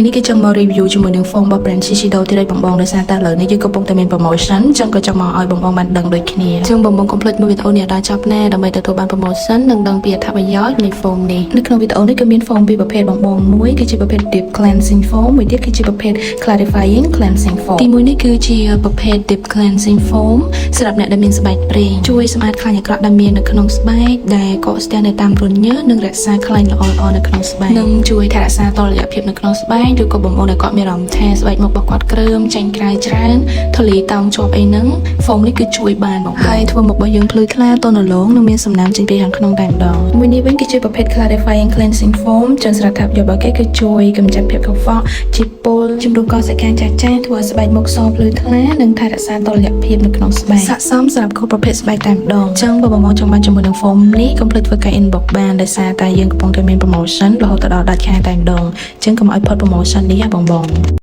នេះគឺចង់មក review ជាមួយនឹង foam របស់ brand Shiseido ទីបំបងដោយសារតែលើនេះយើងកំពុងតែមាន promotion ចឹងក៏ចង់មកឲ្យបងបងបានដឹងដូចគ្នាចឹងបងបងកុំភ្លេចមើលវីដេអូនេះដល់ចប់ណែដើម្បីទទួលបាន promotion និងដឹងពីអត្ថប្រយោជន៍នៃ foam នេះនៅក្នុងវីដេអូនេះគឺមាន foam ពីរប្រភេទបងបងមួយគឺជាប្រភេទ deep cleansing foam មួយទៀតគឺជាប្រភេទ clarifying cleansing foam ទីមួយនេះគឺជាប្រភេទ deep cleansing foam សម្រាប់អ្នកដែលមានស្បែកប្រេងជួយសម្អាតខ្លាញ់អាក្រក់ដែលមាននៅក្នុងស្បែកដែលកកស្ទះនៅតាមរន្ធញើសនិងរក្សាខ្លាញ់ល្អៗនៅក្នុងស្បែកនិងជួយថែរក្សាតុល្យភាពនៅក្នុងស្បែកឬក៏បងប្អូនដែលគាត់មានអារម្មណ៍ថាស្បែកមុខរបស់គាត់ក្រើមចេញក្រៅច្រើនធូលីតោងជាប់អីហ្នឹង foam នេះគឺជួយបានបងហើយធ្វើមុខរបស់យើងភ្លឺថ្លាទន់រលោងនិងមានសំណើមចេញពីខាងក្នុងតែម្ដងមួយនេះវិញគឺជាប្រភេទ clarifying cleansing foam ចំស្រាប់ថាប្រយោជន៍របស់គេគឺជួយកម្ចាត់ភាពកខ្វក់ជីពុលជំរុញកោសិកាចាស់ចាស់ធ្វើឲ្យស្បែកមុខសភ្លឺថ្លានិងថែរក្សាតុល្យភាពនៅក្នុងស្បែកស័ក្តិសមសម្រាប់គ្រប់ប្រភេទស្បែកតែម្ដងចឹងបើបងចង់បានជាមួយនឹង foam នេះកុំភ្លេចធ្វើការ inbox បានដោយសារតែយើងកំពុងតែមាន promotion រហូតដល់ដាច់ខែតែម្ដងចឹងកុំឲ្យផុត promotion នេះណាបង